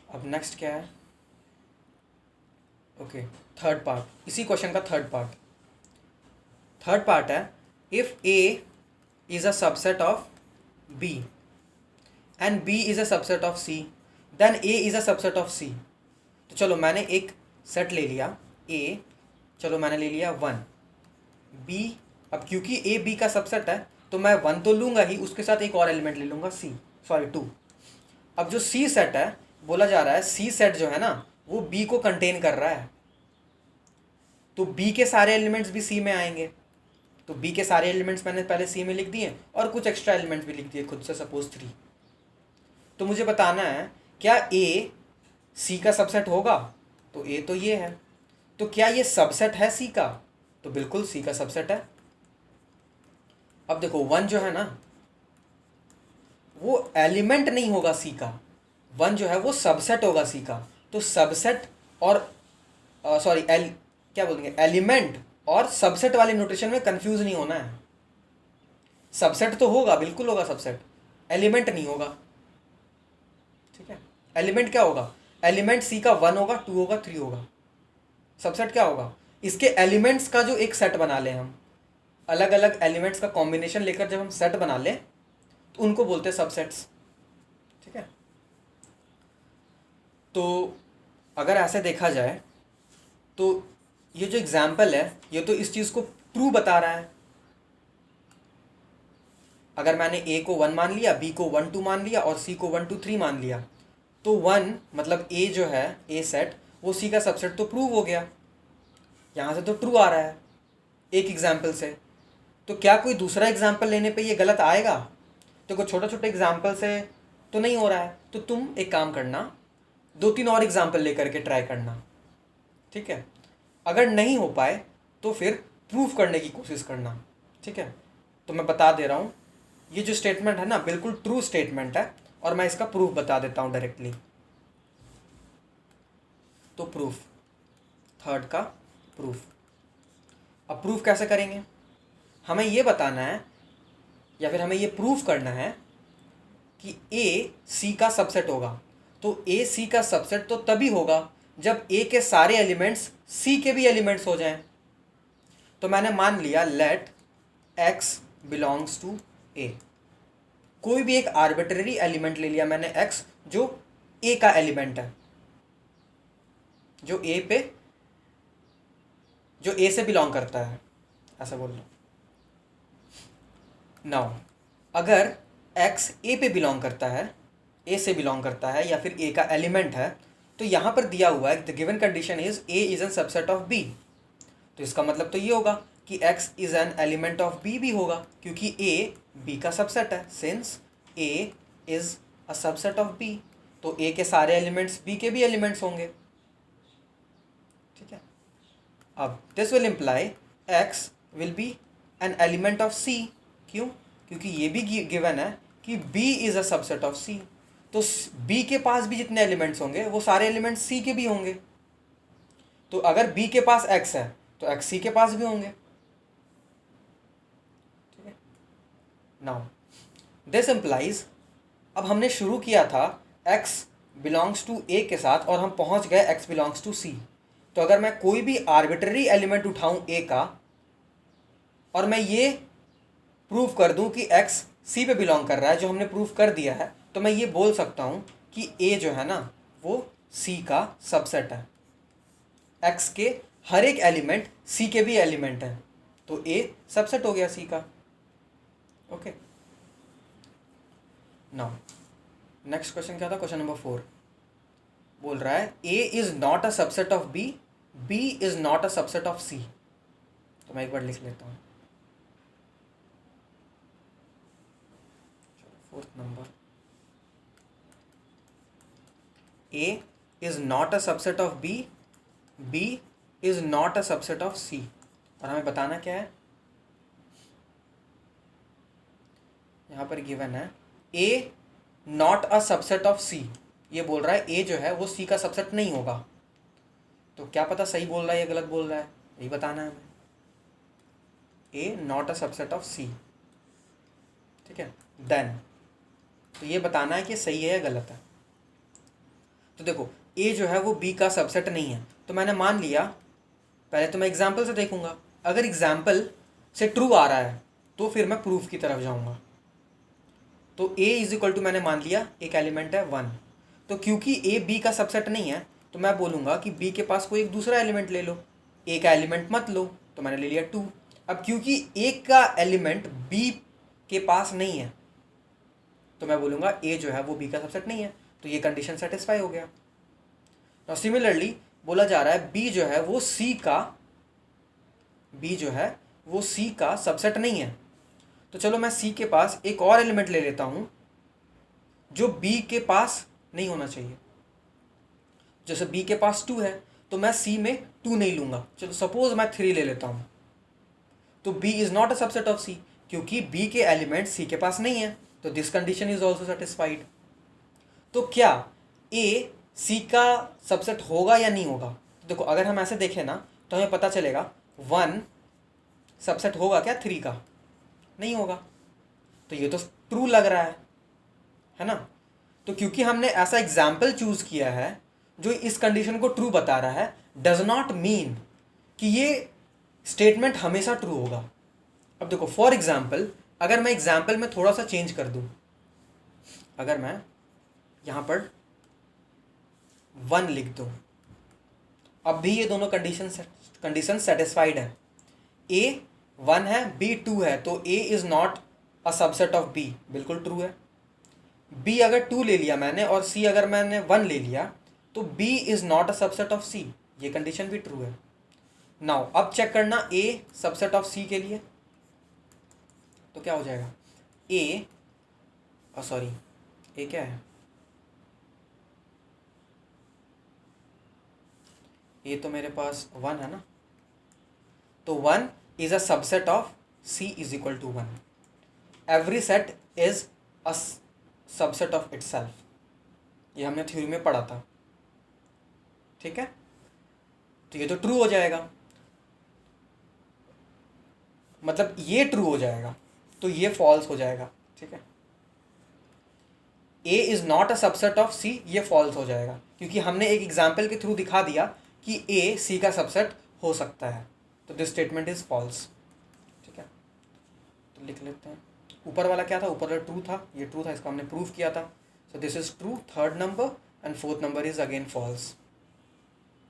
अब नेक्स्ट क्या है? ओके, थर्ड पार्ट, इसी क्वेश्चन का थर्ड पार्ट है, if A is a subset of B and B is a subset of C then A is a subset of C. तो चलो मैंने एक सेट ले लिया ए, चलो मैंने ले लिया 1 बी। अब क्योंकि ए बी का सबसेट है तो मैं 1 तो लूंगा ही, उसके साथ एक और एलिमेंट ले लूंगा सी, सॉरी 2। अब जो सी सेट है, बोला जा रहा है सी सेट जो है ना वो बी को कंटेन कर रहा है, तो बी के सारे एलिमेंट्स भी सी में आएंगे। तो बी के सारे एलिमेंट्स मैंने पहले सी में लिख दिए और कुछ एक्स्ट्रा एलिमेंट्स भी लिख दिए खुद से, सपोज 3। तो मुझे बताना है क्या ए सी का सबसेट होगा? तो ए तो ये है, तो क्या ये सबसेट है सी का? तो बिल्कुल सी का सबसेट है। अब देखो 1 जो है ना वो एलिमेंट नहीं होगा सी का, 1 जो है वो सबसेट होगा सी का। तो सबसेट और सॉरी क्या बोलेंगे, एलिमेंट और सबसेट वाले नोटेशन में कंफ्यूज नहीं होना है। सबसेट तो होगा, बिल्कुल होगा सबसेट, एलिमेंट नहीं होगा। ठीक है, एलिमेंट क्या होगा? एलिमेंट सी का 1 होगा, 2 होगा, 3 होगा। सबसेट क्या होगा? इसके एलिमेंट्स का जो एक सेट बना लें हम, अलग अलग एलिमेंट्स का कॉम्बिनेशन लेकर जब हम सेट बना लें तो उनको बोलते हैं सबसेट्स। ठीक है, तो अगर ऐसे देखा जाए तो ये जो एग्जाम्पल है ये तो इस चीज़ को ट्रू बता रहा है। अगर मैंने ए को 1 मान लिया, बी को 1 2 मान लिया और सी को 1 2 3 मान लिया, तो 1 मतलब ए जो है ए सेट वो सी का सबसेट तो प्रूव हो गया, यहाँ से तो ट्रू आ रहा है एक एग्जाम्पल से। तो क्या कोई दूसरा एग्जाम्पल लेने पे ये गलत आएगा? तो कोई छोटा छोटा एग्जाम्पल से तो नहीं हो रहा है, तो तुम एक काम करना, 2 3 और एग्जाम्पल लेकर के ट्राई करना। ठीक है, अगर नहीं हो पाए तो फिर प्रूफ करने की कोशिश करना। ठीक है, तो मैं बता दे रहा हूँ ये जो स्टेटमेंट है ना बिल्कुल ट्रू स्टेटमेंट है, और मैं इसका प्रूफ बता देता हूँ डायरेक्टली। तो प्रूफ, थर्ड का प्रूफ। अब प्रूफ कैसे करेंगे? हमें ये बताना है या फिर हमें ये प्रूफ करना है कि ए सी का सबसेट होगा। तो ए सी का सबसेट तो तभी होगा जब ए के सारे एलिमेंट्स सी के भी एलिमेंट्स हो जाएं। तो मैंने मान लिया लेट एक्स बिलोंग्स टू ए, कोई भी एक आर्बिट्ररी एलिमेंट ले लिया मैंने एक्स जो ए का एलिमेंट है, जो ए से बिलोंग करता है, ऐसा बोल लो। नाउ अगर एक्स ए पे बिलोंग करता है, ए से बिलोंग करता है या फिर ए का एलिमेंट है, तो यहाँ पर दिया हुआ है the given condition is A is an subset of B. तो इसका मतलब तो ये होगा कि x is an element of b भी होगा, क्योंकि a b का सबसेट है, since a is a subset of b। तो a के सारे एलिमेंट्स b के भी एलिमेंट्स होंगे। ठीक है, अब this will imply x will be N element of c। क्यों? क्योंकि ये भी गिवन है कि b is a subset of c। तो b के पास भी जितने एलिमेंट्स होंगे वो सारे एलिमेंट्स c के भी होंगे। तो अगर b के पास x है तो x c के पास भी होंगे। ठीक है, नाउ दिस इम्प्लाइज, अब हमने शुरू किया था x बिलोंग्स टू a के साथ और हम पहुंच गए x बिलोंग्स टू c। तो अगर मैं कोई भी आर्बिट्ररी एलिमेंट उठाऊं a का और मैं ये प्रूव कर दूं कि x c पे बिलोंग कर रहा है, जो हमने प्रूव कर दिया है, तो मैं ये बोल सकता हूं कि a जो है ना वो c का सबसेट है। x के हर एक एलिमेंट c के भी एलिमेंट है, तो a सबसेट हो गया c का। ओके, नाउ नेक्स्ट क्वेश्चन क्या था? क्वेश्चन नंबर 4 बोल रहा है a is not a subset of b, b is not a subset of c। तो मैं एक बार लिख लेता हूँ, fourth number, a is not a subset of b, b is not a subset of c। और हमें बताना क्या है? यहाँ पर गिवन है a not a subset of c। ये बोल रहा है a जो है वो c का सबसेट नहीं होगा। तो क्या पता सही बोल रहा है या गलत बोल रहा है, यही बताना है हमें। a not a subset of c। ठीक है, देन तो ये बताना है कि सही है या गलत है। तो देखो ए जो है वो बी का सबसेट नहीं है, तो मैंने मान लिया, पहले तो मैं एग्जाम्पल से देखूंगा, अगर एग्जाम्पल से ट्रू आ रहा है तो फिर मैं प्रूफ की तरफ जाऊंगा। तो ए इज इक्वल टू मैंने मान लिया एक एलिमेंट है 1, तो क्योंकि ए बी का सबसेट नहीं है तो मैं बोलूँगा कि बी के पास कोई एक दूसरा एलिमेंट ले लो, ए का एलिमेंट मत लो, तो मैंने ले लिया 2। अब क्योंकि ए का एलिमेंट बी के पास नहीं है तो मैं बोलूँगा ए जो है वो बी का सबसेट नहीं है, तो ये कंडीशन सेटिस्फाई हो गया। तो सिमिलरली बोला जा रहा है बी जो है वो सी का सबसेट नहीं है, तो चलो मैं सी के पास एक और एलिमेंट ले लेता हूँ जो बी के पास नहीं होना चाहिए। जैसे बी के पास 2 है तो मैं सी में 2 नहीं लूँगा, चलो सपोज मैं 3 ले लेता हूँ, तो B is not a subset of C, क्योंकि बी के एलिमेंट सी के पास नहीं है, तो this condition is also satisfied. तो क्या ए सी का सबसेट होगा या नहीं होगा? तो देखो अगर हम ऐसे देखें ना तो हमें पता चलेगा 1 सबसेट होगा क्या 3 का? नहीं होगा, तो ये तो ट्रू लग रहा है ना। तो क्योंकि हमने ऐसा एग्जाम्पल चूज किया है जो इस कंडीशन को ट्रू बता रहा है, डज नॉट मीन कि ये स्टेटमेंट हमेशा ट्रू होगा। अब देखो फॉर एग्जाम्पल अगर मैं एग्जाम्पल में थोड़ा सा चेंज कर दूं, अगर मैं यहाँ पर 1 लिख दूं, अब भी ये दोनों कंडीशन सेटिस्फाइड है। ए 1 है, बी 2 है, तो A is not a subset of B, बिल्कुल ट्रू है। बी अगर 2 ले लिया मैंने और सी अगर मैंने 1 ले लिया तो B is not a subset of C, ये कंडीशन भी ट्रू है। नाउ अब चेक करना ए सबसेट ऑफ सी के लिए, तो क्या हो जाएगा? ए सॉरी ए क्या है? ए तो मेरे पास 1 है ना, तो 1 is a subset of C is equal to 1। Every set is a subset of itself, ये हमने थ्योरी में पढ़ा था, ठीक है। तो ये तो ट्रू हो जाएगा, मतलब ये ट्रू हो जाएगा तो ये फॉल्स हो जाएगा, ठीक है। A is not a subset of C, ये फॉल्स हो जाएगा क्योंकि हमने एक एग्जाम्पल के थ्रू दिखा दिया कि ए सी का सबसेट हो सकता है, तो दिस स्टेटमेंट इज फॉल्स, ठीक है। तो लिख लेते हैं, ऊपर वाला क्या था? ऊपर वाला ट्रू था, ये ट्रू था, इसको हमने प्रूव किया था, so this is true, third number, and fourth number is again false.